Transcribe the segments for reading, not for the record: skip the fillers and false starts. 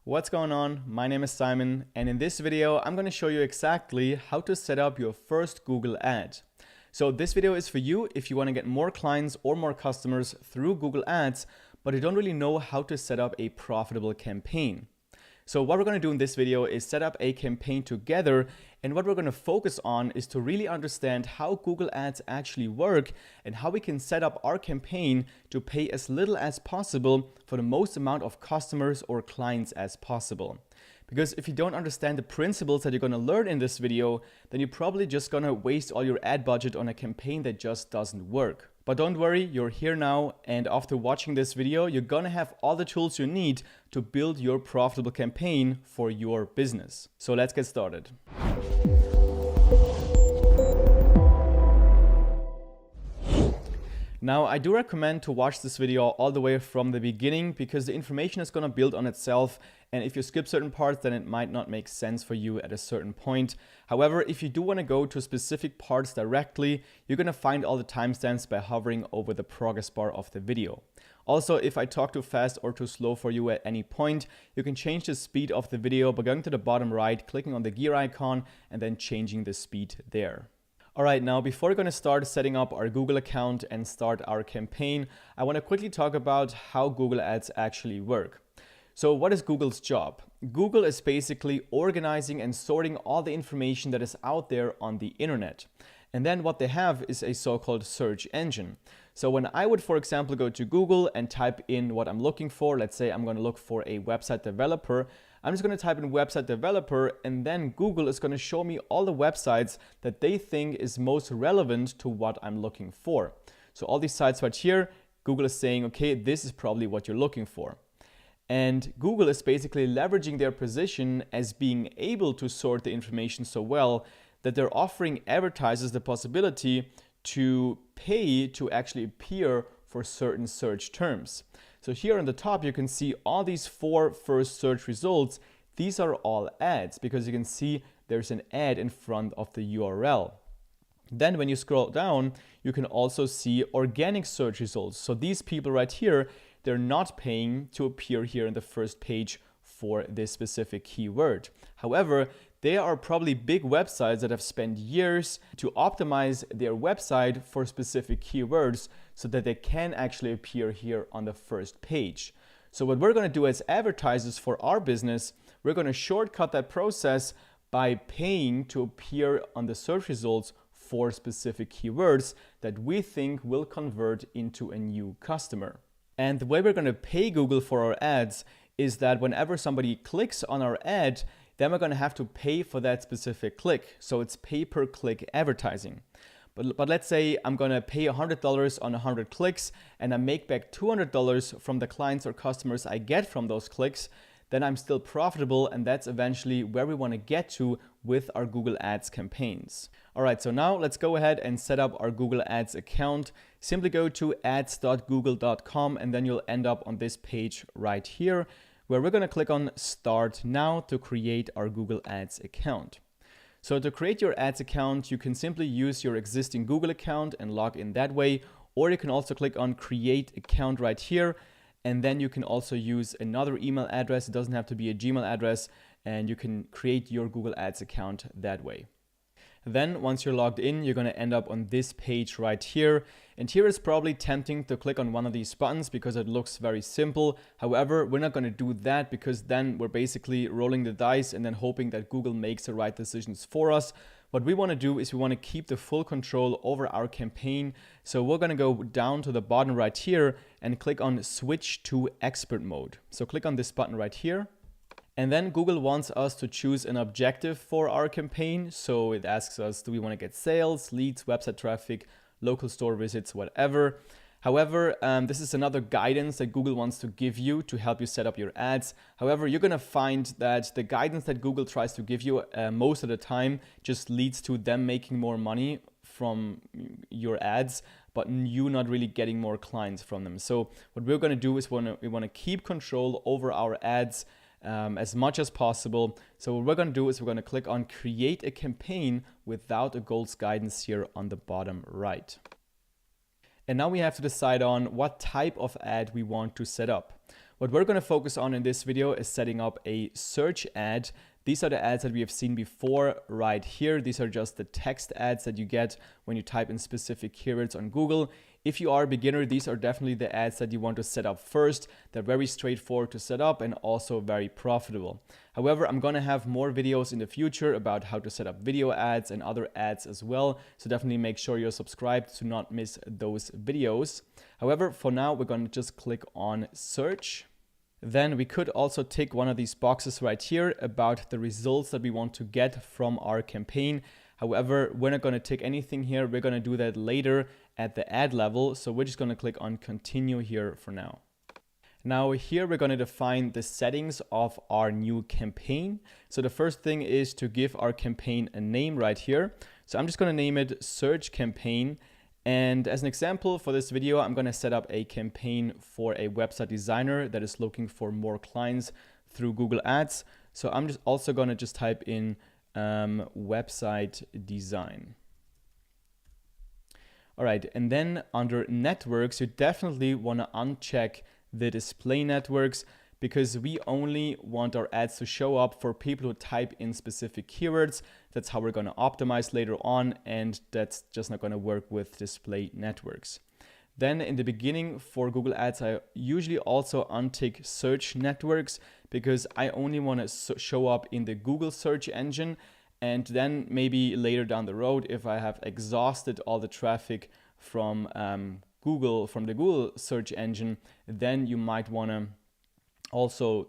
What's going on? My name is Simon, and in this video I'm going to show you exactly how to set up your first Google ad. So this video is for you if you want to get more clients or more customers through Google Ads, but you don't really know how to set up a profitable campaign. So what we're going to do in this video is set up a campaign together, and what we're going to focus on is to really understand how Google Ads actually work and how we can set up our campaign to pay as little as possible for the most amount of customers or clients as possible. Because if you don't understand the principles that you're going to learn in this video, then you're probably just going to waste all your ad budget on a campaign that just doesn't work. But don't worry, you're here now, and after watching this video, you're gonna have all the tools you need to build your profitable campaign for your business. So let's get started. Now, I do recommend to watch this video all the way from the beginning because the information is going to build on itself, and if you skip certain parts, then it might not make sense for you at a certain point. However, if you do want to go to specific parts directly, you're going to find all the timestamps by hovering over the progress bar of the video. Also, if I talk too fast or too slow for you at any point, you can change the speed of the video by going to the bottom right, clicking on the gear icon, and then changing the speed there. Alright, now before we're going to start setting up our Google account and start our campaign, I want to quickly talk about how Google Ads actually work. So what is Google's job? Google is basically organizing and sorting all the information that is out there on the internet. And then what they have is a so-called search engine. So when I would, for example, go to Google and type in what I'm looking for, let's say I'm going to look for a website developer, I'm just going to type in website developer, and then Google is going to show me all the websites that they think is most relevant to what I'm looking for. So all these sites right here, Google is saying, okay, this is probably what you're looking for. And Google is basically leveraging their position as being able to sort the information so well that they're offering advertisers the possibility to pay to actually appear for certain search terms. So here on the top, you can see all these four first search results. These are all ads because you can see there's an ad in front of the URL. Then when you scroll down, you can also see organic search results. So these people right here, they're not paying to appear here in the first page for this specific keyword. However, they are probably big websites that have spent years to optimize their website for specific keywords so that they can actually appear here on the first page. So what we're going to do as advertisers for our business, we're going to shortcut that process by paying to appear on the search results for specific keywords that we think will convert into a new customer. And the way we're going to pay Google for our ads is that whenever somebody clicks on our ad, then we're going to have to pay for that specific click. So it's pay-per-click advertising. But let's say I'm going to pay $100 on 100 clicks and I make back $200 from the clients or customers I get from those clicks, then I'm still profitable, and that's eventually where we want to get to with our Google Ads campaigns. Alright, so now let's go ahead and set up our Google Ads account. Simply go to ads.google.com and then you'll end up on this page right here, where we're going to click on Start Now to create our Google Ads account. So to create your ads account, you can simply use your existing Google account and log in that way, or you can also click on Create Account right here, and then you can also use another email address. It doesn't have to be a Gmail address, and you can create your Google Ads account that way. Then once you're logged in, you're going to end up on this page right here. And here it's probably tempting to click on one of these buttons because it looks very simple. However, we're not going to do that because then we're basically rolling the dice and then hoping that Google makes the right decisions for us. What we want to do is we want to keep the full control over our campaign. So we're going to go down to the bottom right here and click on Switch to Expert Mode. So click on this button right here. And then Google wants us to choose an objective for our campaign. So it asks us, do we want to get sales, leads, website traffic, local store visits, whatever. However, this is another guidance that Google wants to give you to help you set up your ads. However, you're going to find that the guidance that Google tries to give you most of the time just leads to them making more money from your ads, but you not really getting more clients from them. So what we're going to do is we want to keep control over our ads as much as possible. So what we're going to do is we're going to click on Create a Campaign without a goals guidance here on the bottom right. And now we have to decide on what type of ad we want to set up. What we're going to focus on in this video is setting up a search ad. These are the ads that we have seen before right here. These are just the text ads that you get when you type in specific keywords on Google. If you are a beginner, these are definitely the ads that you want to set up first. They're very straightforward to set up and also very profitable. However, I'm going to have more videos in the future about how to set up video ads and other ads as well. So definitely make sure you're subscribed to not miss those videos. However, for now, we're going to just click on search. Then we could also tick one of these boxes right here about the results that we want to get from our campaign. However, we're not going to tick anything here. We're going to do that later at the ad level. So we're just going to click on continue here for now. Now here we're going to define the settings of our new campaign. So the first thing is to give our campaign a name right here. So I'm just going to name it search campaign. And as an example for this video, I'm going to set up a campaign for a website designer that is looking for more clients through Google Ads. So I'm just also going to just type in website design. All right, and then under networks, you definitely want to uncheck the display networks, because we only want our ads to show up for people who type in specific keywords. That's how we're going to optimize later on, and that's just not going to work with display networks. Then in the beginning for Google Ads, I usually also untick search networks, because I only want to show up in the Google search engine. And then maybe later down the road, if I have exhausted all the traffic from Google, from the Google search engine, then you might want to also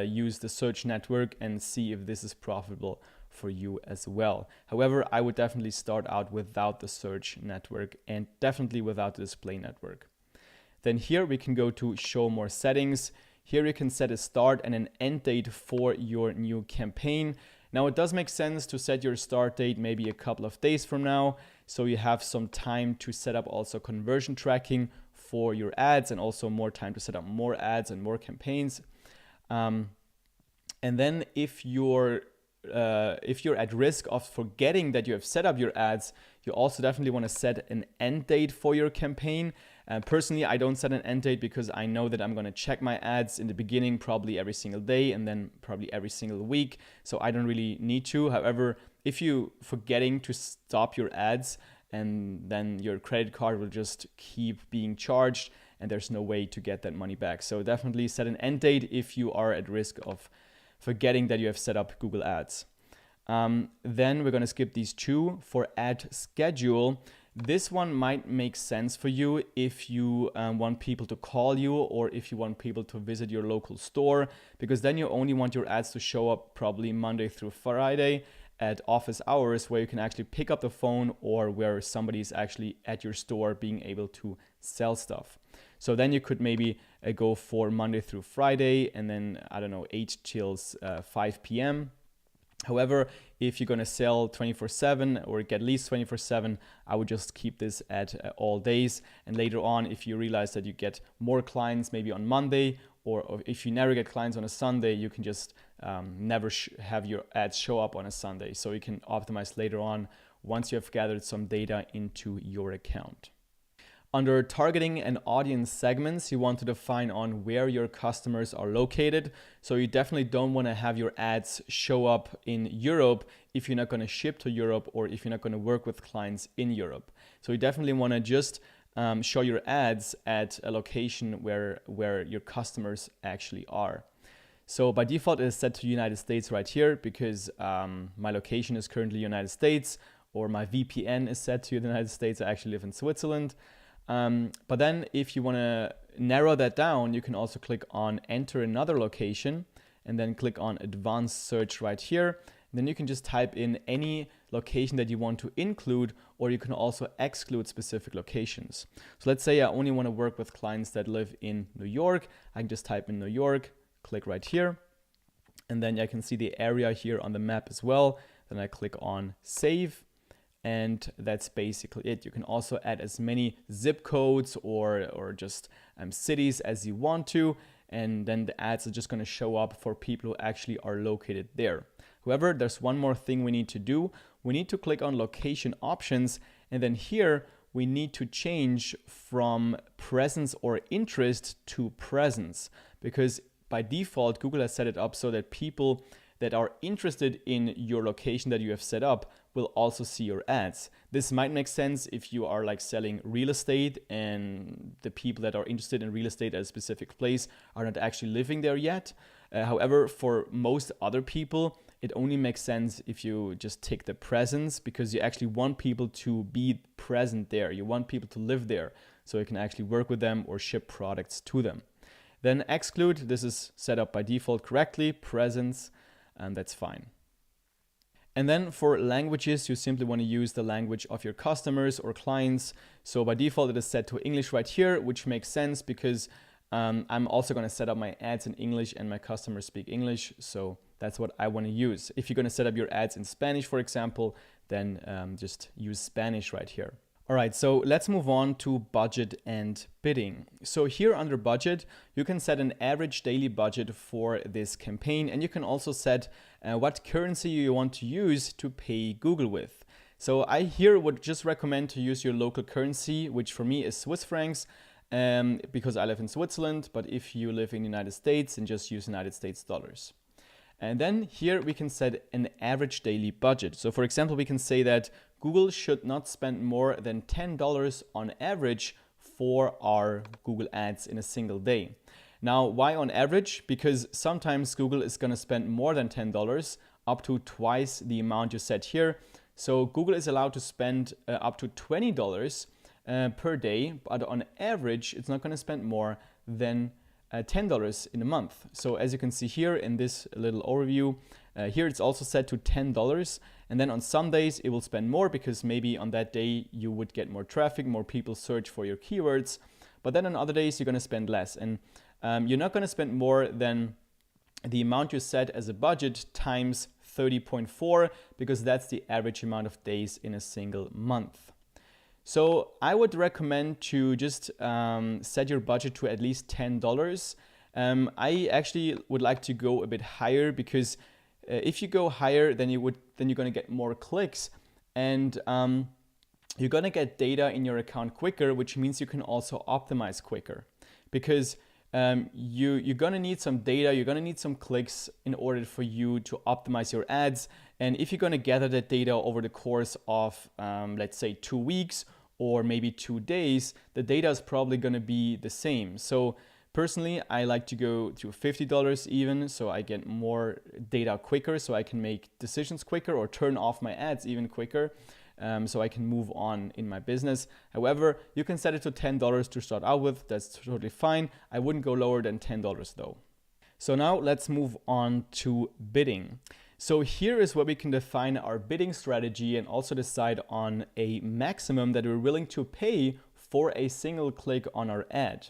use the search network and see if this is profitable for you as well. However, I would definitely start out without the search network and definitely without the display network. Then here we can go to show more settings. Here you can set a start and an end date for your new campaign. Now it does make sense to set your start date maybe a couple of days from now, so you have some time to set up also conversion tracking for your ads, and also more time to set up more ads and more campaigns. And then if you're at risk of forgetting that you have set up your ads, you also definitely want to set an end date for your campaign. Personally, I don't set an end date because I know that I'm going to check my ads in the beginning probably every single day and then probably every single week. So I don't really need to. However, if you forgetting to stop your ads, and then your credit card will just keep being charged and there's no way to get that money back. So definitely set an end date if you are at risk of forgetting that you have set up Google Ads. Then we're going to skip these two for ad schedule. This one might make sense for you if you want people to call you, or if you want people to visit your local store, because then you only want your ads to show up probably Monday through Friday at office hours, where you can actually pick up the phone, or where somebody is actually at your store being able to sell stuff. So then you could maybe go for Monday through Friday, and then, I don't know, 8 till 5 p.m. However, if you're going to sell 24/7 or get leads 24/7, I would just keep this at all days. And later on, if you realize that you get more clients maybe on Monday, or if you never get clients on a Sunday, you can just never have your ads show up on a Sunday. So you can optimize later on once you have gathered some data into your account. Under targeting and audience segments, you want to define on where your customers are located. So you definitely don't want to have your ads show up in Europe if you're not going to ship to Europe, or if you're not going to work with clients in Europe. So you definitely want to just show your ads at a location where your customers actually are. So by default, it is set to United States right here, because my location is currently United States, or my VPN is set to the United States. I actually live in Switzerland. But then if you want to narrow that down, you can also click on enter another location, and then click on advanced search right here. And then you can just type in any location that you want to include, or you can also exclude specific locations. So let's say I only want to work with clients that live in New York. I can just type in New York, click right here, and then I can see the area here on the map as well. Then I click on save. And that's basically it. You can also add as many zip codes or just cities as you want to, and then the ads are just going to show up for people who actually are located there. However, there's one more thing we need to do. We need to click on location options, and then here we need to change from presence or interest to presence, because by default, Google has set it up so that people that are interested in your location that you have set up will also see your ads. This might make sense if you are like selling real estate and the people that are interested in real estate at a specific place are not actually living there yet. However, for most other people, it only makes sense if you just take the presence, because you actually want people to be present there. You want people to live there so you can actually work with them or ship products to them. Then exclude, this is set up by default correctly, presence, and that's fine. And then for languages, you simply want to use the language of your customers or clients. So by default, it is set to English right here, which makes sense because I'm also going to set up my ads in English and my customers speak English. So that's what I want to use. If you're going to set up your ads in Spanish, for example, then just use Spanish right here. All right, so let's move on to budget and bidding. So here under budget, you can set an average daily budget for this campaign, and you can also set what currency you want to use to pay Google with. So I here would just recommend to use your local currency, which for me is Swiss francs, because I live in Switzerland, but if you live in the United States, then just use United States dollars. And then here we can set an average daily budget. So for example, we can say that Google should not spend more than $10 on average for our Google ads in a single day. Now, why on average? Because sometimes Google is going to spend more than $10, up to twice the amount you set here. So Google is allowed to spend up to $20 per day, but on average, it's not going to spend more than $10 in a month. So as you can see here in this little overview, here it's also set to $10. And then on some days it will spend more because maybe on that day you would get more traffic, more people search for your keywords. But then on other days you're going to spend less. And you're not going to spend more than the amount you set as a budget times 30.4, because that's the average amount of days in a single month. So I would recommend to just set your budget to at least $10. I actually would like to go a bit higher, because if you go higher, then you're going to get more clicks, and you're going to get data in your account quicker, which means you can also optimize quicker, because you're going to need some data, you're going to need some clicks in order for you to optimize your ads. And if you're going to gather that data over the course of, let's say, 2 weeks or maybe 2 days, the data is probably going to be the same. So personally, I like to go to $50 even, so I get more data quicker, so I can make decisions quicker or turn off my ads even quicker, so I can move on in my business. However, you can set it to $10 to start out with. That's totally fine. I wouldn't go lower than $10 though. So now let's move on to bidding. So here is where we can define our bidding strategy and also decide on a maximum that we're willing to pay for a single click on our ad.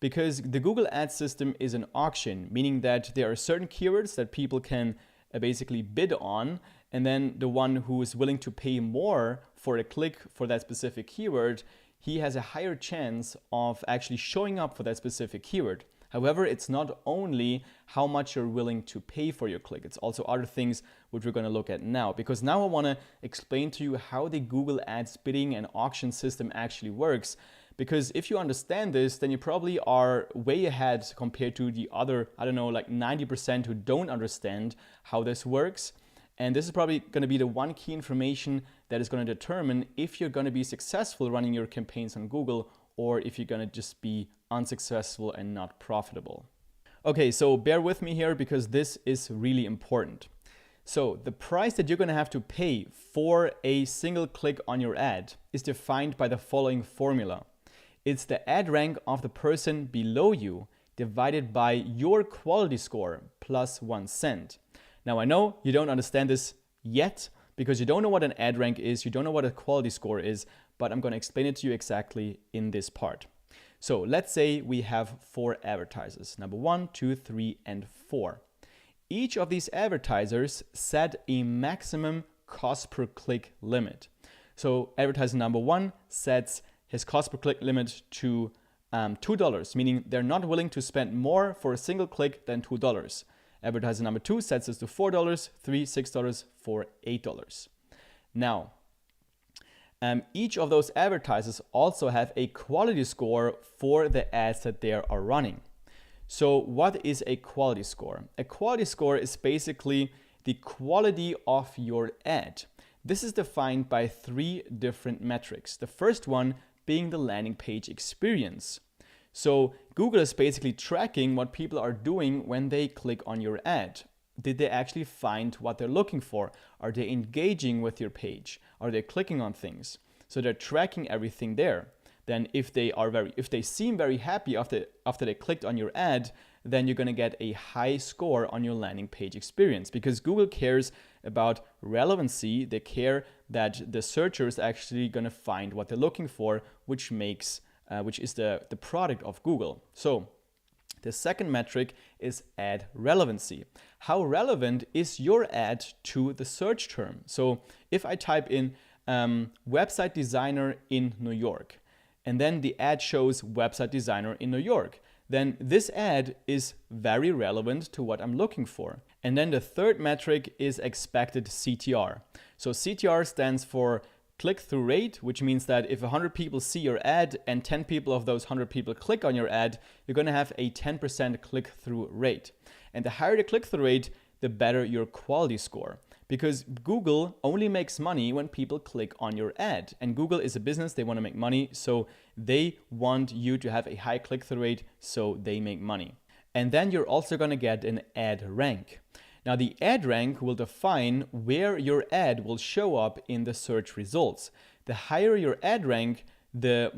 Because the Google Ads system is an auction, meaning that there are certain keywords that people can basically bid on, and then the one who is willing to pay more for a click for that specific keyword, he has a higher chance of actually showing up for that specific keyword. However, it's not only how much you're willing to pay for your click, it's also other things which we're going to look at now. Because now I want to explain to you how the Google Ads bidding and auction system actually works. Because if you understand this, then you probably are way ahead compared to the other, I don't know, like 90% who don't understand how this works. And this is probably going to be the one key information that is going to determine if you're going to be successful running your campaigns on Google, or if you're going to just be unsuccessful and not profitable. Okay, so bear with me here because this is really important. So the price that you're going to have to pay for a single click on your ad is defined by the following formula. It's the ad rank of the person below you divided by your quality score plus 1 cent. Now I know you don't understand this yet because you don't know what an ad rank is, you don't know what a quality score is, but I'm going to explain it to you exactly in this part. So let's say we have 4 advertisers, number 1, 2, 3, and 4. Each of these advertisers set a maximum cost per click limit. So advertiser number 1 sets his cost per click limit to $2, meaning they're not willing to spend more for a single click than $2. Advertiser number 2 sets this to $4, 3, $6, 4, $8. Now, each of those advertisers also have a quality score for the ads that they are running. So what is a quality score? A quality score is basically the quality of your ad. This is defined by 3 different metrics. The first one being the landing page experience. So Google is basically tracking what people are doing when they click on your ad. Did they actually find what they're looking for? Are they engaging with your page? Are they clicking on things? So they're tracking everything there. Then if they seem very happy after they clicked on your ad, then you're going to get a high score on your landing page experience, because Google cares about relevancy. They care that the searcher is actually going to find what they're looking for, which is the product of Google. So the second metric is ad relevancy. How relevant is your ad to the search term? So if I type in website designer in New York, and then the ad shows website designer in New York, then this ad is very relevant to what I'm looking for. And then the third metric is expected CTR. So CTR stands for click-through rate, which means that if 100 people see your ad and 10 people of those 100 people click on your ad, you're going to have a 10% click-through rate. And the higher the click-through rate, the better your quality score. Because Google only makes money when people click on your ad. And Google is a business, they want to make money, so they want you to have a high click-through rate so they make money. And then you're also going to get an ad rank. Now the ad rank will define where your ad will show up in the search results. The higher your ad rank, the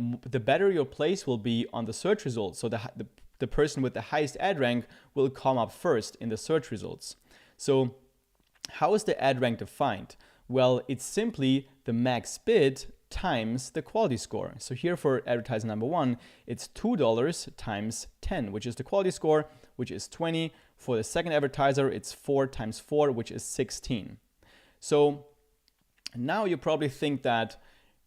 better your place will be on the search results. So the person with the highest ad rank will come up first in the search results. So how is the ad rank defined? Well, it's simply the max bid times the quality score. So here for advertiser number 1, it's $2 times 10, which is the quality score, which is 20. For the second advertiser, it's 4 times 4, which is 16. So now you probably think that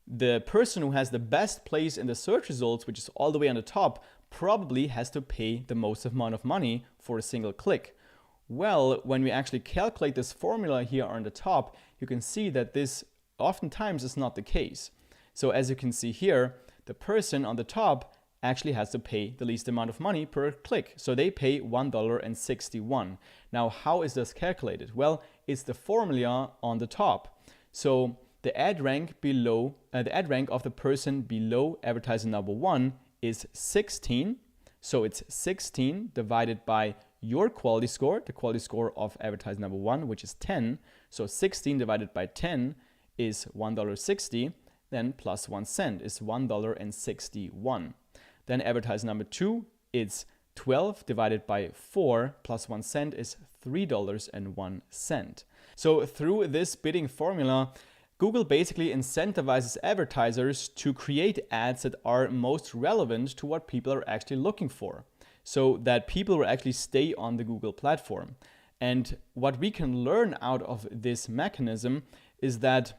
the person who has the best place in the search results, which is all the way on the top, probably has to pay the most amount of money for a single click. Well, when we actually calculate this formula here on the top, you can see that this oftentimes is not the case. So as you can see here, the person on the top actually has to pay the least amount of money per click. So they pay $1.61. Now, how is this calculated? Well, it's the formula on the top. So the ad rank of the person below advertiser number 1 is 16. So it's 16 divided by your quality score, the quality score of advertiser number 1, which is 10. So 16 divided by 10 is $1.60. Then plus 1 cent is $1.61. Then advertiser number 2 is 12 divided by 4 plus 1 cent is $3.01. So through this bidding formula, Google basically incentivizes advertisers to create ads that are most relevant to what people are actually looking for, so that people will actually stay on the Google platform. And what we can learn out of this mechanism is that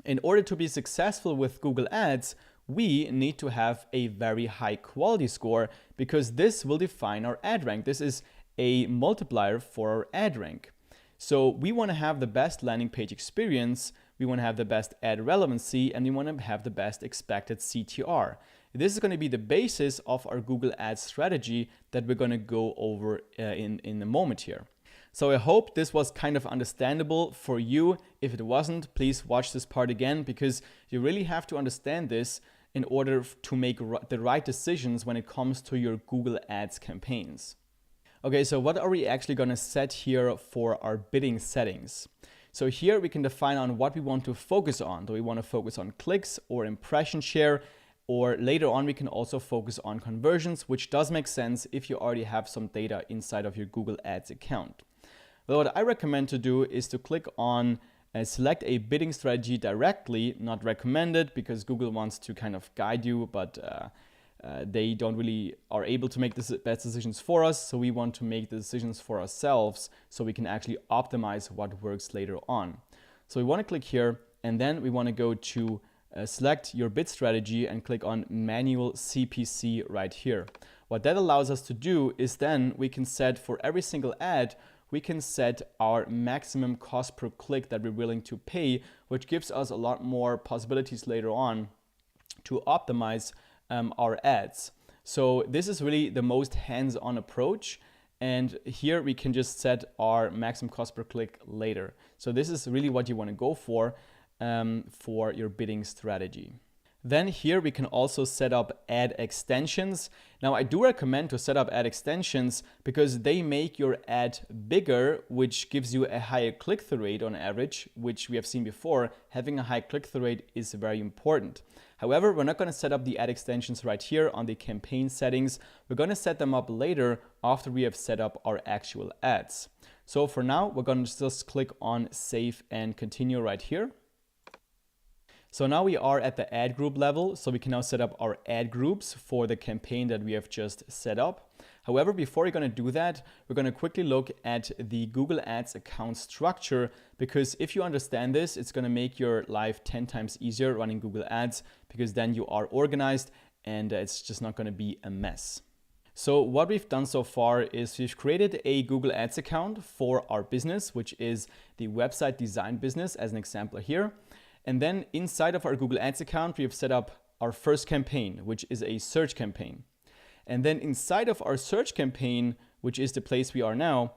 in order to be successful with Google Ads, we need to have a very high quality score, because this will define our ad rank. This is a multiplier for our ad rank. So we want to have the best landing page experience, we want to have the best ad relevancy, and we want to have the best expected CTR. This is going to be the basis of our Google Ads strategy that we're going to go over in a moment here. So I hope this was kind of understandable for you. If it wasn't, please watch this part again, because you really have to understand this in order to make the right decisions when it comes to your Google Ads campaigns. Okay, so what are we actually going to set here for our bidding settings? So here we can define on what we want to focus on. Do we want to focus on clicks or impression share? Or later on, we can also focus on conversions, which does make sense if you already have some data inside of your Google Ads account. Well, what I recommend to do is to click on select a bidding strategy directly, not recommended, because Google wants to kind of guide you, but they don't really are able to make the best decisions for us. So we want to make the decisions for ourselves so we can actually optimize what works later on. So we want to click here, and then we want to go to select your bid strategy and click on manual CPC right here. What that allows us to do is then we can set for every single ad, we can set our maximum cost per click that we're willing to pay, which gives us a lot more possibilities later on to optimize our ads. So this is really the most hands-on approach. And here we can just set our maximum cost per click later. So this is really what you want to go for your bidding strategy. Then here we can also set up ad extensions. Now I do recommend to set up ad extensions because they make your ad bigger, which gives you a higher click-through rate on average, which we have seen before. Having a high click-through rate is very important. However, we're not going to set up the ad extensions right here on the campaign settings. We're going to set them up later after we have set up our actual ads. So for now, we're going to just click on Save and Continue right here. So now we are at the ad group level, so we can now set up our ad groups for the campaign that we have just set up. However, before we're going to do that, we're going to quickly look at the Google Ads account structure, because if you understand this, it's going to make your life 10 times easier running Google Ads, because then you are organized and it's just not going to be a mess. So what we've done so far is we've created a Google Ads account for our business, which is the website design business as an example here. And then inside of our Google Ads account, we have set up our first campaign, which is a search campaign. And then inside of our search campaign, which is the place we are now,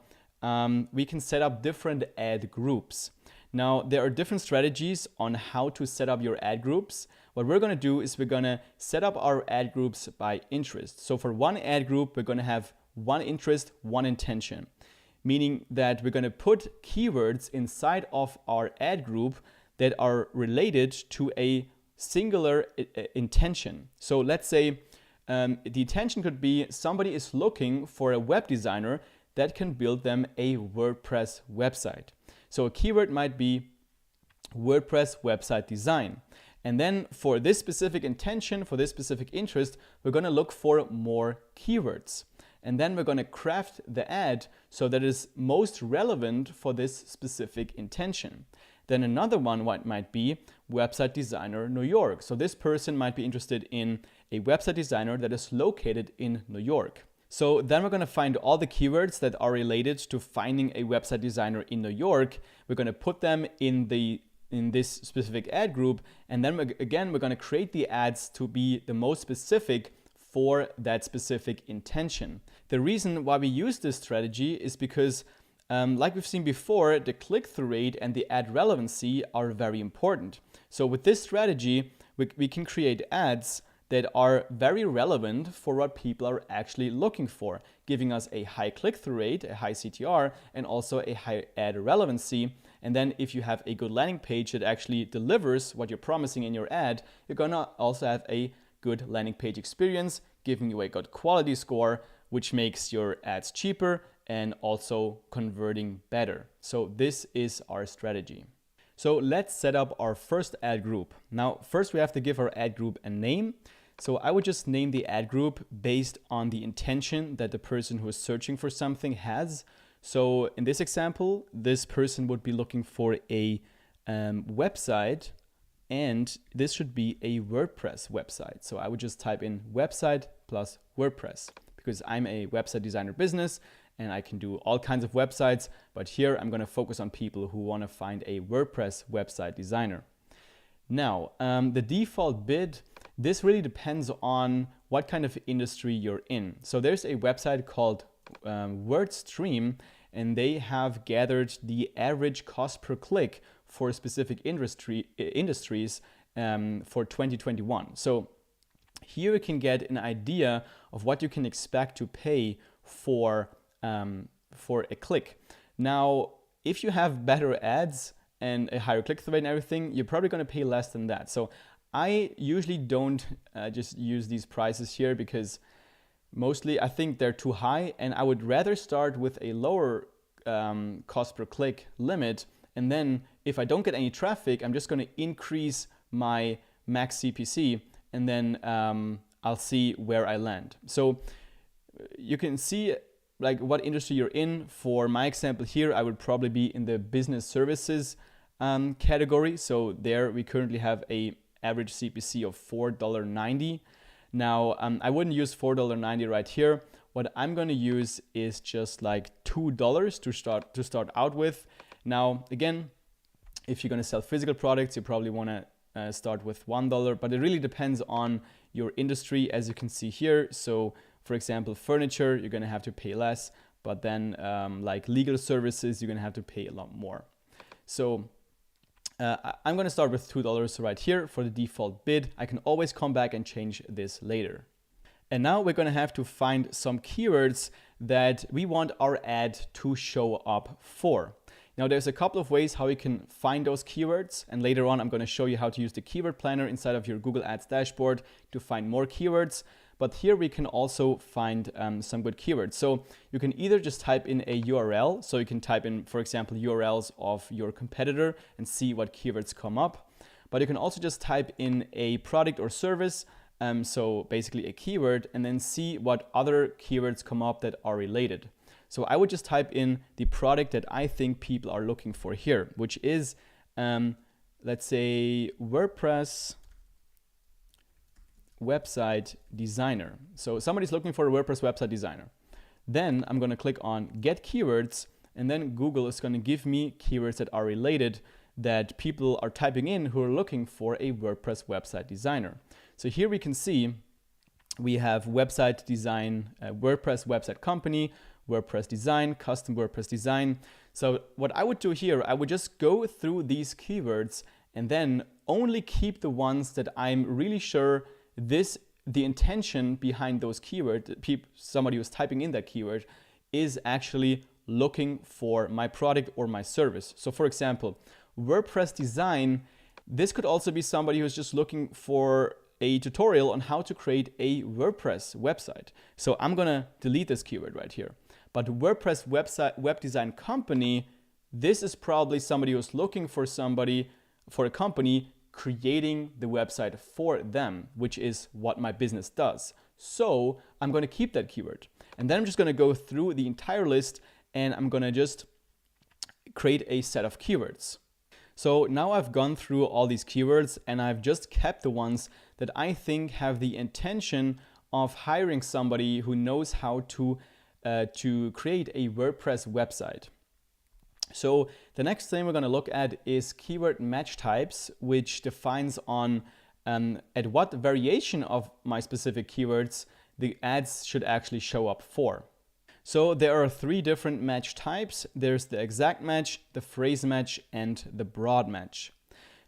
we can set up different ad groups. Now, there are different strategies on how to set up your ad groups. What we're going to do is we're going to set up our ad groups by interest. So for one ad group, we're going to have one interest, one intention, meaning that we're going to put keywords inside of our ad group that are related to a singular intention. So let's say the intention could be somebody is looking for a web designer that can build them a WordPress website. So a keyword might be WordPress website design. And then for this specific intention, for this specific interest, we're going to look for more keywords. And then we're going to craft the ad so that it is most relevant for this specific intention. Then another one might be website designer New York. So this person might be interested in a website designer that is located in New York. So then we're going to find all the keywords that are related to finding a website designer in New York. We're going to put them in this specific ad group. And then we're going to create the ads to be the most specific for that specific intention. The reason why we use this strategy is because like we've seen before, the click-through rate and the ad relevancy are very important. So with this strategy, we can create ads that are very relevant for what people are actually looking for, giving us a high click-through rate, a high CTR, and also a high ad relevancy. And then if you have a good landing page that actually delivers what you're promising in your ad, you're gonna also have a good landing page experience, giving you a good quality score, which makes your ads cheaper and also converting better. So this is our strategy. So let's set up our first ad group. Now, first we have to give our ad group a name. So I would just name the ad group based on the intention that the person who is searching for something has. So in this example, this person would be looking for a website, and this should be a WordPress website. So I would just type in website plus WordPress, because I'm a website designer business and I can do all kinds of websites, but here I'm going to focus on people who want to find a WordPress website designer. Now, the default bid, this really depends on what kind of industry you're in. So there's a website called WordStream, and they have gathered the average cost per click for specific industries for 2021. So here you can get an idea of what you can expect to pay for a click. Now, if you have better ads and a higher click-through rate and everything, you're probably going to pay less than that. So I usually don't just use these prices here because mostly I think they're too high, and I would rather start with a lower cost per click limit, and then if I don't get any traffic, I'm just going to increase my max CPC, and then I'll see where I land. So you can see like what industry you're in. For my example here, I would probably be in the business services category. So there we currently have a average CPC of $4.90. Now I wouldn't use $4.90 right here. What I'm going to use is just like $2 to start out with. Now again, if you're going to sell physical products, you probably want to start with $1, but it really depends on your industry, as you can see here. So for example, furniture, you're going to have to pay less, but then like legal services, you're going to have to pay a lot more. So I'm going to start with $2 right here for the default bid. I can always come back and change this later. And now we're going to have to find some keywords that we want our ad to show up for. Now there's a couple of ways how you can find those keywords, and later on I'm going to show you how to use the keyword planner inside of your Google Ads dashboard to find more keywords. But here we can also find some good keywords. So you can either just type in a URL. So you can type in, for example, URLs of your competitor and see what keywords come up. But you can also just type in a product or service. So basically a keyword, and then see what other keywords come up that are related. So I would just type in the product that I think people are looking for here, which is, let's say, WordPress website designer. So somebody's looking for a WordPress website designer. Then I'm going to click on Get Keywords, and then Google is going to give me keywords that are related that people are typing in who are looking for a WordPress website designer. So here we can see we have website design, WordPress website company, WordPress design, custom WordPress design. So what I would do here, I would just go through these keywords and then only keep the ones that I'm really sure the intention behind those keywords, somebody who's typing in that keyword is actually looking for my product or my service. So for example, WordPress design, this could also be somebody who's just looking for a tutorial on how to create a WordPress website. So I'm gonna delete this keyword right here. But WordPress website web design company, this is probably somebody who's looking for a company creating the website for them, which is what my business does. So I'm going to keep that keyword. And then I'm just going to go through the entire list and I'm going to just create a set of keywords. So now I've gone through all these keywords and I've just kept the ones that I think have the intention of hiring somebody who knows how to create a WordPress website. So the next thing we're going to look at is keyword match types, which defines on at what variation of my specific keywords the ads should actually show up for. So there are 3 different match types. There's the exact match, the phrase match, and the broad match.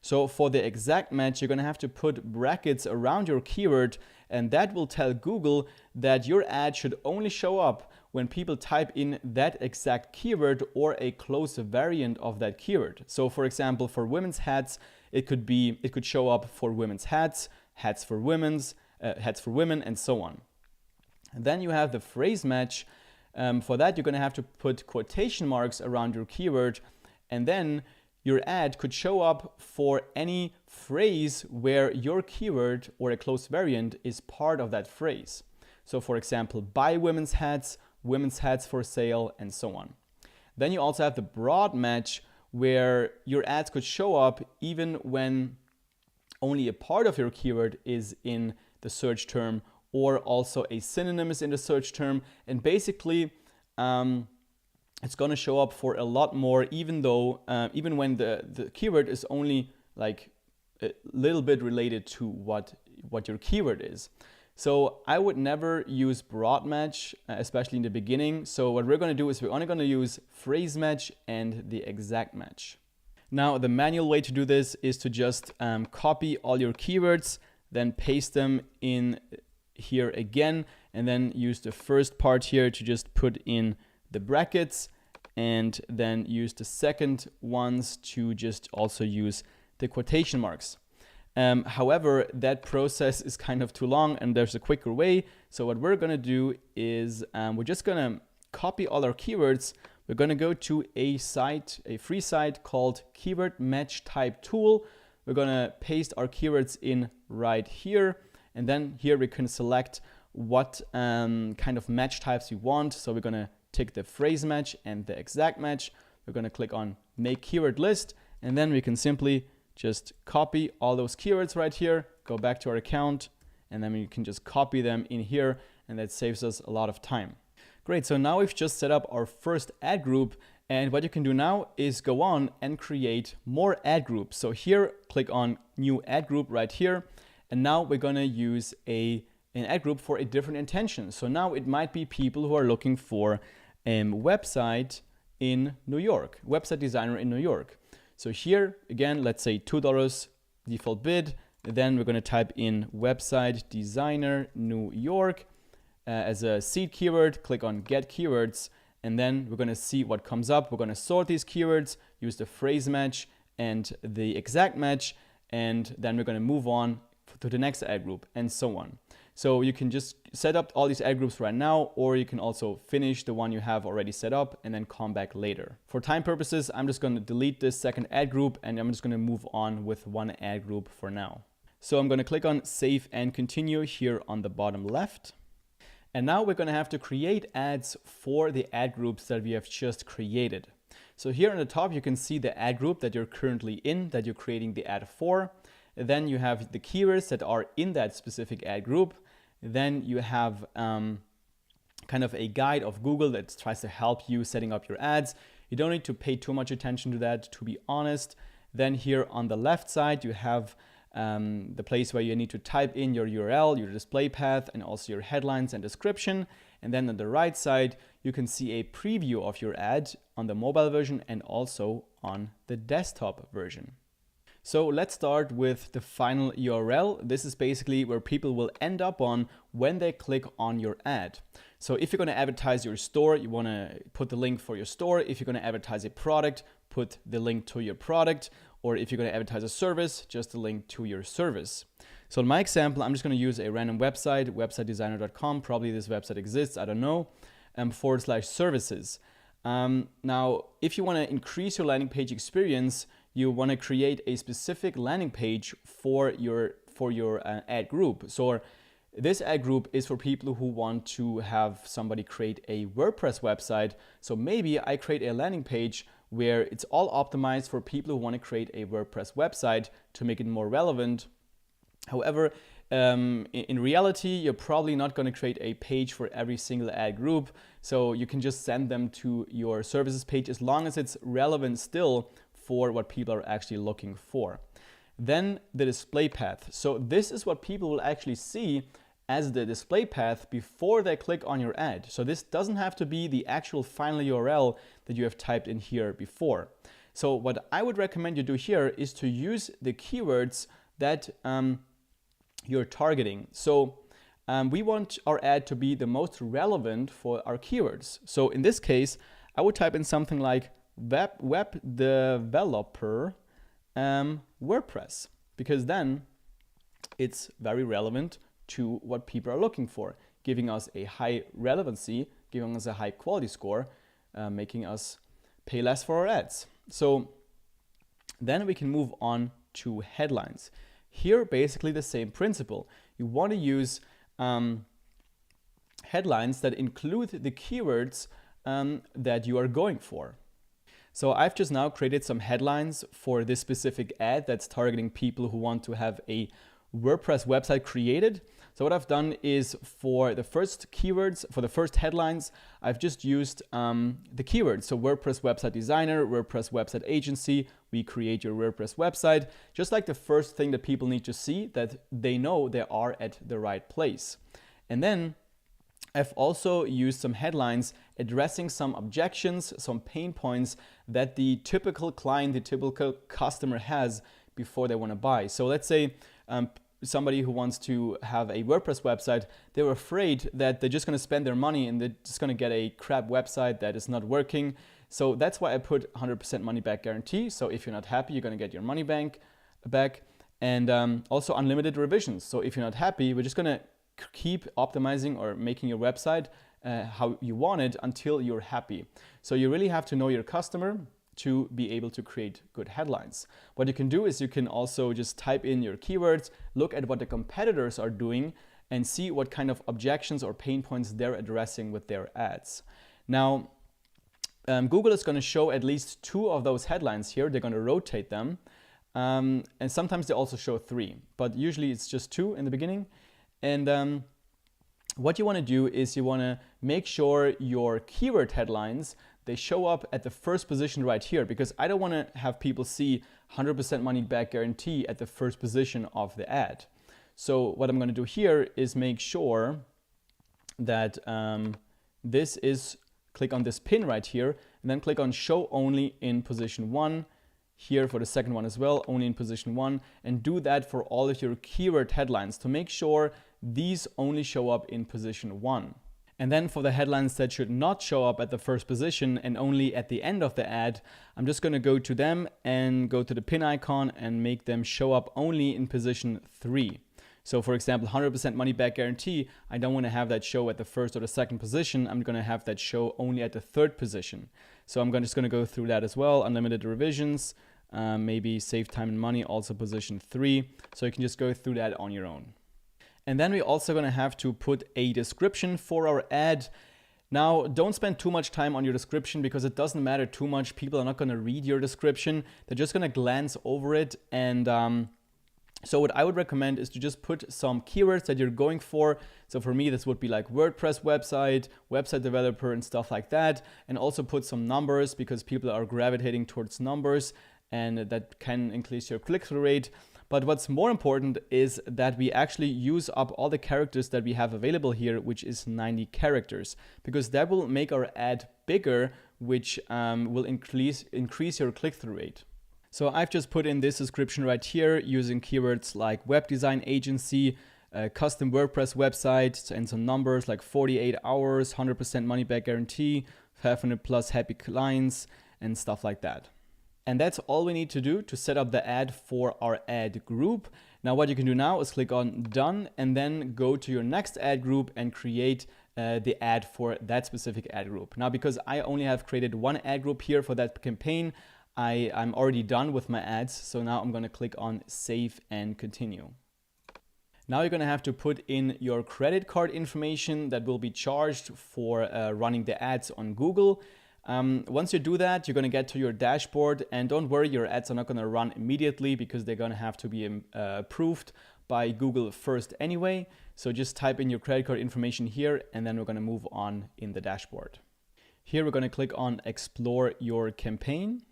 So for the exact match, you're going to have to put brackets around your keyword, and that will tell Google that your ad should only show up when people type in that exact keyword or a close variant of that keyword. So for example, for women's hats, it could show up for women's hats, hats for women, and so on. And then you have the phrase match. For that, you're going to have to put quotation marks around your keyword, and then your ad could show up for any phrase where your keyword or a close variant is part of that phrase. So for example, buy women's hats for sale, and so on. Then you also have the broad match, where your ads could show up even when only a part of your keyword is in the search term, or also a synonym is in the search term. And basically, it's going to show up for a lot more, even when the keyword is only like a little bit related to what your keyword is. So I would never use broad match, especially in the beginning. So what we're going to do is we're only going to use phrase match and the exact match. Now the manual way to do this is to just copy all your keywords, then paste them in here again, and then use the first part here to just put in the brackets, and then use the second ones to just also use the quotation marks. However, that process is kind of too long and there's a quicker way. So what we're going to do is we're just going to copy all our keywords. We're going to go to a free site called Keyword Match Type Tool. We're going to paste our keywords in right here. And then here we can select what kind of match types we want. So we're going to tick the phrase match and the exact match. We're going to click on Make Keyword List, and then we can simply just copy all those keywords right here, go back to our account, and then we can just copy them in here, and that saves us a lot of time. Great, so now we've just set up our first ad group, and what you can do now is go on and create more ad groups. So here, click on New Ad Group right here, And now we're going to use an ad group for a different intention. So now it might be people who are looking for a website in New York, website designer in New York. So here again, let's say $2 default bid. Then we're going to type in website designer New York as a seed keyword. Click on get keywords, and then we're going to see what comes up. We're going to sort these keywords, use the phrase match and the exact match, and then we're going to move on to the next ad group, and so on. So you can just set up all these ad groups right now, or you can also finish the one you have already set up and then come back later. For time purposes, I'm just going to delete this second ad group, and I'm just going to move on with one ad group for now. So I'm going to click on save and continue here on the bottom left. And now we're going to have to create ads for the ad groups that we have just created. So here on the top, you can see the ad group that you're currently in, that you're creating the ad for. Then you have the keywords that are in that specific ad group. Then you have kind of a guide of Google that tries to help you setting up your ads. You don't need to pay too much attention to that, to be honest. Then here on the left side, you have the place where you need to type in your URL, your display path, and also your headlines and description. And then on the right side, you can see a preview of your ad on the mobile version and also on the desktop version. So let's start with the final URL. This is basically where people will end up on when they click on your ad. So if you're going to advertise your store, you want to put the link for your store. If you're going to advertise a product, put the link to your product. Or if you're going to advertise a service, just the link to your service. So in my example, I'm just going to use a random website, websitedesigner.com. Probably this website exists, I don't know, /services. Now, if you want to increase your landing page experience, you want to create a specific landing page for your ad group. So this ad group is for people who want to have somebody create a WordPress website. So maybe I create a landing page where it's all optimized for people who want to create a WordPress website to make it more relevant. However, in reality, you're probably not going to create a page for every single ad group. So you can just send them to your services page as long as it's relevant still for what people are actually looking for. Then the display path. So this is what people will actually see as the display path before they click on your ad. So this doesn't have to be the actual final URL that you have typed in here before. So what I would recommend you do here is to use the keywords that you're targeting. So we want our ad to be the most relevant for our keywords. So in this case, I would type in something like web developer WordPress, because then it's very relevant to what people are looking for, giving us a high relevancy, giving us a high quality score, making us pay less for our ads. So then we can move on to headlines. Here, basically the same principle. You want to use headlines that include the keywords that you are going for. So I've just now created some headlines for this specific ad that's targeting people who want to have a WordPress website created. So what I've done is for the first keywords, for the first headlines, I've just used the keywords. So WordPress website designer, WordPress website agency, we create your WordPress website. Just like the first thing that people need to see, that they know they are at the right place. And then I've also used some headlines addressing some objections, some pain points that the typical client, the typical customer has before they want to buy. So let's say somebody who wants to have a WordPress website, they're afraid that they're just going to spend their money and they're just going to get a crap website that is not working. So that's why I put 100% money back guarantee. So if you're not happy, you're going to get your money back. And also unlimited revisions. So if you're not happy, we're just going to keep optimizing or making your website how you want it until you're happy. So you really have to know your customer to be able to create good headlines. What you can do is you can also just type in your keywords, look at what the competitors are doing, and see what kind of objections or pain points they're addressing with their ads. Now, Google is going to show at least 2 of those headlines here. They're going to rotate them. And sometimes they also show 3, but usually it's just 2 in the beginning. And what you want to do is you want to make sure your keyword headlines, they show up at the first position right here, because I don't want to have people see 100% money back guarantee at the first position of the ad. So what I'm going to do here is make sure that this is, click on this pin right here, and then click on show only in position 1. Here for the second one as well, only in position 1, and do that for all of your keyword headlines to make sure these only show up in position 1. And then for the headlines that should not show up at the first position and only at the end of the ad, I'm just going to go to them and go to the pin icon and make them show up only in position 3. So for example, 100% money back guarantee, I don't want to have that show at the first or the second position. I'm going to have that show only at the third position. So I'm just going to go through that as well. Unlimited revisions, maybe save time and money, also position 3. So you can just go through that on your own. And then we're also going to have to put a description for our ad. Now, don't spend too much time on your description because it doesn't matter too much. People are not going to read your description. They're just going to glance over it. And so what I would recommend is to just put some keywords that you're going for. So for me, this would be like WordPress website, website developer, and stuff like that. And also put some numbers because people are gravitating towards numbers and that can increase your click-through rate. But what's more important is that we actually use up all the characters that we have available here, which is 90 characters, because that will make our ad bigger, which will increase your click-through rate. So I've just put in this description right here using keywords like web design agency, custom WordPress website, and some numbers like 48 hours, 100% money back guarantee, 500 plus happy clients, and stuff like that. And that's all we need to do to set up the ad for our ad group. Now what you can do now is click on done and then go to your next ad group and create the ad for that specific ad group. Now because I only have created one ad group here for that campaign, I'm already done with my ads. So now I'm going to click on save and continue. Now you're going to have to put in your credit card information that will be charged for running the ads on Google. Once you do that, you're going to get to your dashboard, and don't worry, your ads are not going to run immediately because they're going to have to be approved by Google first anyway. So just type in your credit card information here, and then we're going to move on in the dashboard. Here we're going to click on explore your campaign.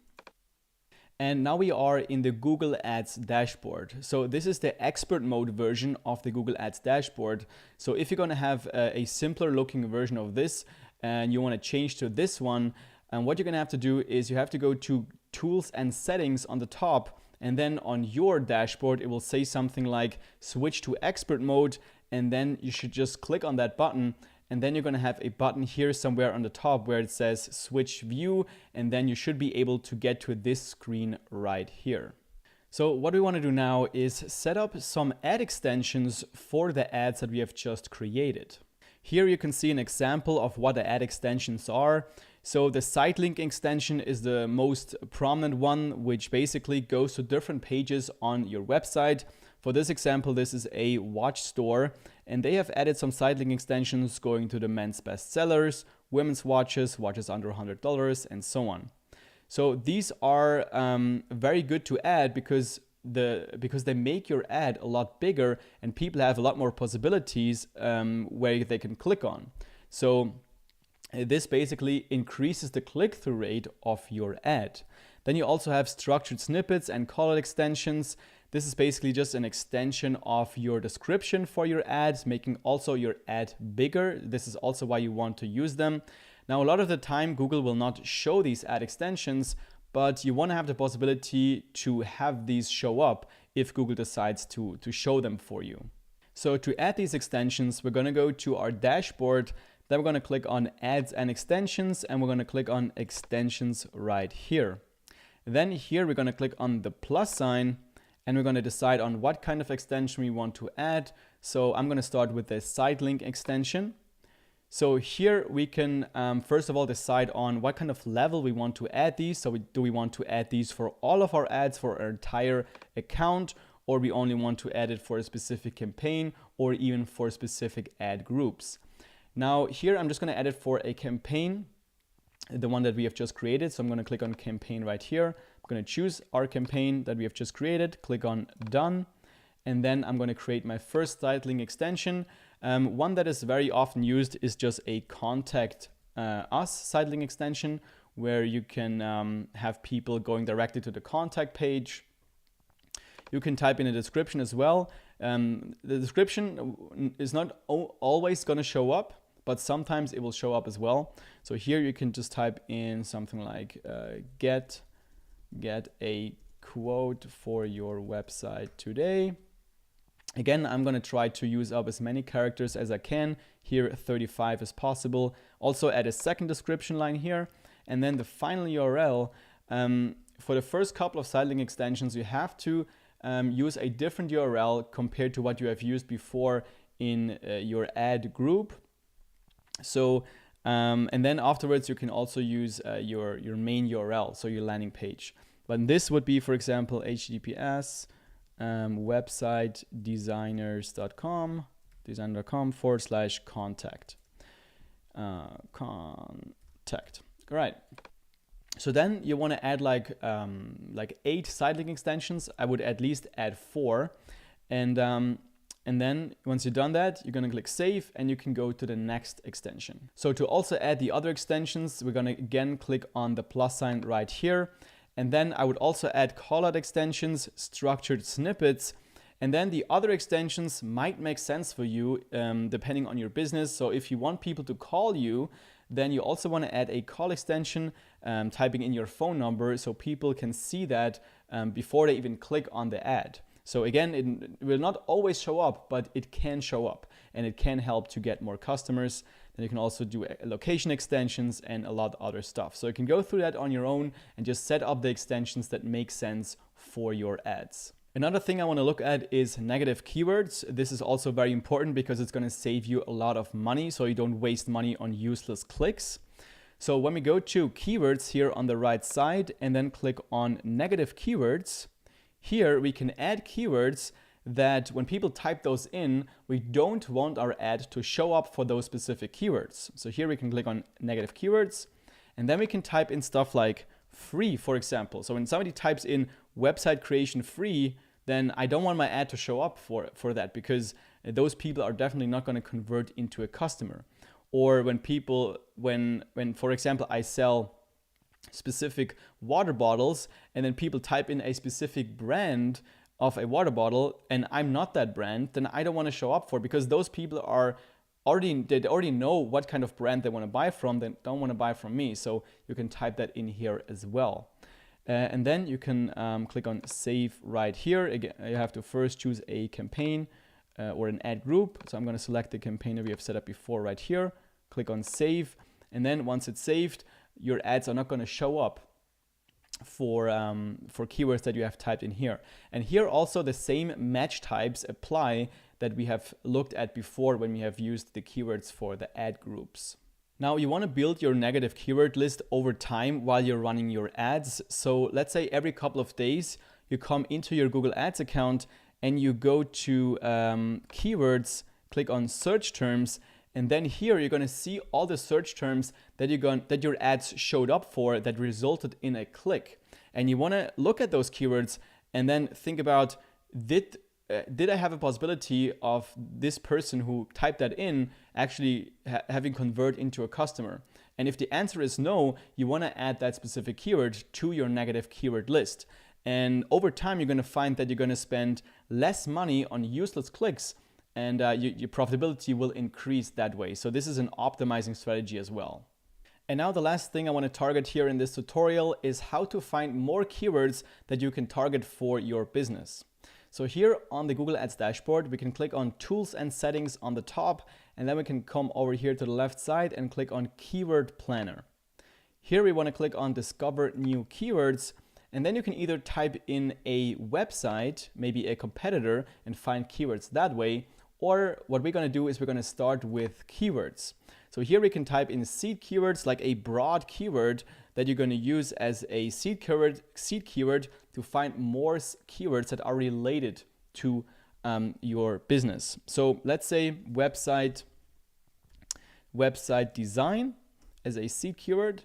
And now we are in the Google Ads dashboard. So this is the expert mode version of the Google Ads dashboard. So if you're going to have a simpler looking version of this, and you want to change to this one, and what you're going to have to do is you have to go to tools and settings on the top, and then on your dashboard it will say something like switch to expert mode, and then you should just click on that button, and then you're going to have a button here somewhere on the top where it says switch view, and then you should be able to get to this screen right here. So what we want to do now is set up some ad extensions for the ads that we have just created. Here you can see an example of what the ad extensions are. So the site link extension is the most prominent one, which basically goes to different pages on your website. For this example, this is a watch store, and they have added some site link extensions going to the men's bestsellers, women's watches, watches under $100, and so on. So these are very good to add because they make your ad a lot bigger and people have a lot more possibilities where they can click on. So this basically increases the click-through rate of your ad. Then you also have structured snippets and call extensions. This is basically just an extension of your description for your ads, making also your ad bigger. This is also why you want to use them. Now, a lot of the time, Google will not show these ad extensions, but you want to have the possibility to have these show up if Google decides to show them for you. So to add these extensions, we're going to go to our dashboard, then we're going to click on ads and extensions, and we're going to click on extensions right here. Then here we're going to click on the plus sign, and we're going to decide on what kind of extension we want to add. So I'm going to start with the site link extension. So here we can first of all decide on what kind of level we want to add these. So do we want to add these for all of our ads for our entire account, or we only want to add it for a specific campaign or even for specific ad groups. Now here I'm just going to add it for a campaign, the one that we have just created. So I'm going to click on campaign right here. I'm going to choose our campaign that we have just created, click on done, and then I'm going to create my first site link extension. One that is very often used is just a contact us site link extension, where you can have people going directly to the contact page. You can type in a description as well. The description is not always going to show up, but sometimes it will show up as well. So here you can just type in something like get a quote for your website today. Again, I'm going to try to use up as many characters as I can. Here 35 is possible. Also add a second description line here. And then the final URL. For the first couple of site link extensions, you have to use a different URL compared to what you have used before in your ad group. So, and then afterwards you can also use your main URL, so your landing page. But this would be, for example, https website designers.com /contact. All right. So then you want to add like 8 site link extensions. I would at least add 4. And then once you've done that, you're going to click save and you can go to the next extension. So to also add the other extensions, we're going to again click on the plus sign right here. And then I would also add callout extensions, structured snippets, and then the other extensions might make sense for you depending on your business. So if you want people to call you, then you also want to add a call extension, typing in your phone number so people can see that before they even click on the ad. So again, it will not always show up, but it can show up and it can help to get more customers. Then you can also do location extensions and a lot of other stuff. So you can go through that on your own and just set up the extensions that make sense for your ads. Another thing I want to look at is negative keywords. This is also very important because it's going to save you a lot of money so you don't waste money on useless clicks. So when we go to keywords here on the right side and then click on negative keywords, here we can add keywords that when people type those in, we don't want our ad to show up for those specific keywords. So here we can click on negative keywords and then we can type in stuff like free, for example. So when somebody types in website creation free, then I don't want my ad to show up for that because those people are definitely not going to convert into a customer. Or when people, when for example, I sell specific water bottles and then people type in a specific brand of a water bottle and I'm not that brand, then I don't want to show up for it because those people are they already know what kind of brand they want to buy from. They don't want to buy from me. So you can type that in here as well. And then you can click on save right here. Again, you have to first choose a campaign or an ad group. So I'm going to select the campaign that we have set up before right here. Click on save. And then once it's saved, your ads are not going to show up for keywords that you have typed in here. And here also the same match types apply that we have looked at before when we have used the keywords for the ad groups. Now you want to build your negative keyword list over time while you're running your ads. So let's say every couple of days you come into your Google Ads account and you go to keywords, click on search terms, and then here you're going to see all the search terms that your ads showed up for that resulted in a click. And you want to look at those keywords and then think about, did I have a possibility of this person who typed that in actually having convert into a customer? And if the answer is no, you want to add that specific keyword to your negative keyword list. And over time, you're going to find that you're going to spend less money on useless clicks and your profitability will increase that way. So this is an optimizing strategy as well. And now the last thing I want to target here in this tutorial is how to find more keywords that you can target for your business. So here on the Google Ads dashboard, we can click on Tools and Settings on the top, and then we can come over here to the left side and click on Keyword Planner. Here we want to click on Discover New Keywords, and then you can either type in a website, maybe a competitor, and find keywords that way, or what we're going to do is we're going to start with keywords. So here we can type in seed keywords, like a broad keyword that you're going to use as a seed keyword to find more keywords that are related to your business. So let's say website design as a seed keyword.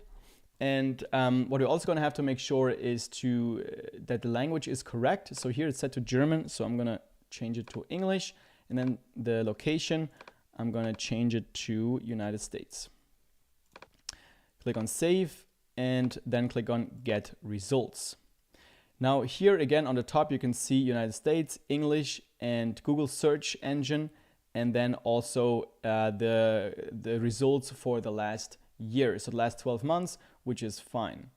And what we're also going to have to make sure is that the language is correct. So here it's set to German, so I'm going to change it to English. And then the location, I'm going to change it to United States. Click on Save and then click on Get Results. Now here again on the top you can see United States, English, and Google search engine, and then also the results for the last year, so the last 12 months, which is fine.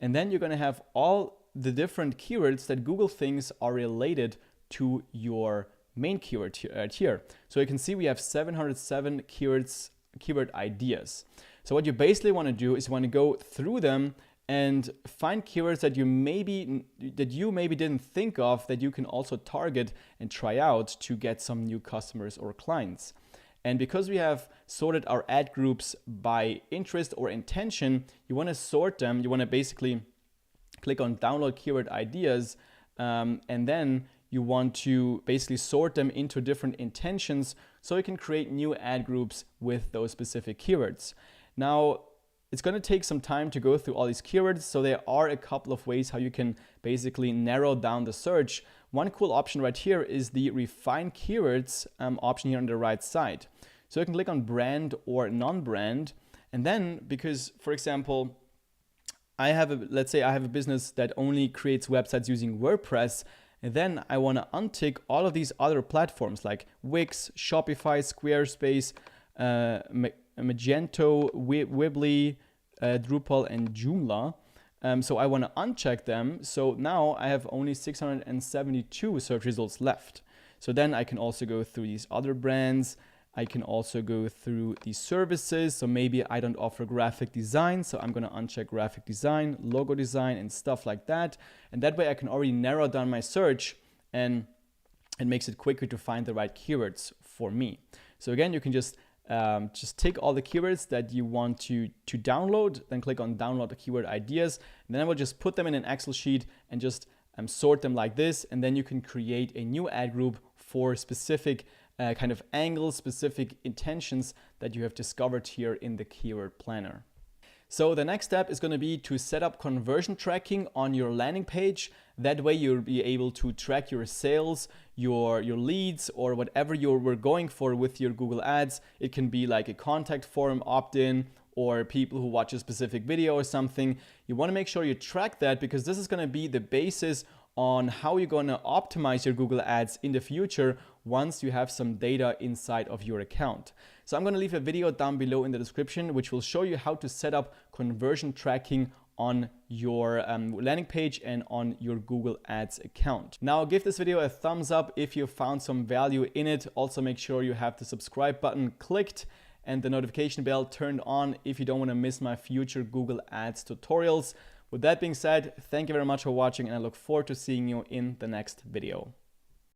And then you're going to have all the different keywords that Google thinks are related to your main keyword here. So you can see we have 707 keyword ideas. So what you basically want to do is you want to go through them and find keywords that you maybe didn't think of that you can also target and try out to get some new customers or clients. And because we have sorted our ad groups by interest or intention, you want to sort them. You want to basically click on download keyword ideas, and then you want to basically sort them into different intentions so you can create new ad groups with those specific keywords. Now, it's going to take some time to go through all these keywords, so there are a couple of ways how you can basically narrow down the search. One cool option right here is the refine keywords option here on the right side. So you can click on brand or non-brand, and then because, for example, let's say I have a business that only creates websites using WordPress, and then I want to untick all of these other platforms like Wix, Shopify, Squarespace, Magento, Weebly, Drupal, and Joomla. So I want to uncheck them. So now I have only 672 search results left. So then I can also go through these other brands. I can also go through these services. So maybe I don't offer graphic design, so I'm going to uncheck graphic design, logo design, and stuff like that. And that way I can already narrow down my search, and it makes it quicker to find the right keywords for me. So again, you can just take all the keywords that you want to download, then click on download the keyword ideas, and then I will just put them in an Excel sheet and just sort them like this, and then you can create a new ad group for specific kind of angles, specific intentions that you have discovered here in the keyword planner. So the next step is going to be to set up conversion tracking on your landing page. That way you'll be able to track your sales, your leads, or whatever you were going for with your Google Ads. It can be like a contact form opt-in or people who watch a specific video or something. You want to make sure you track that, because this is going to be the basis on how you're going to optimize your Google Ads in the future once you have some data inside of your account. So I'm going to leave a video down below in the description which will show you how to set up conversion tracking on your landing page and on your Google Ads account. Now give this video a thumbs up if you found some value in it. Also make sure you have the subscribe button clicked and the notification bell turned on if you don't want to miss my future Google Ads tutorials. With that being said, thank you very much for watching, and I look forward to seeing you in the next video.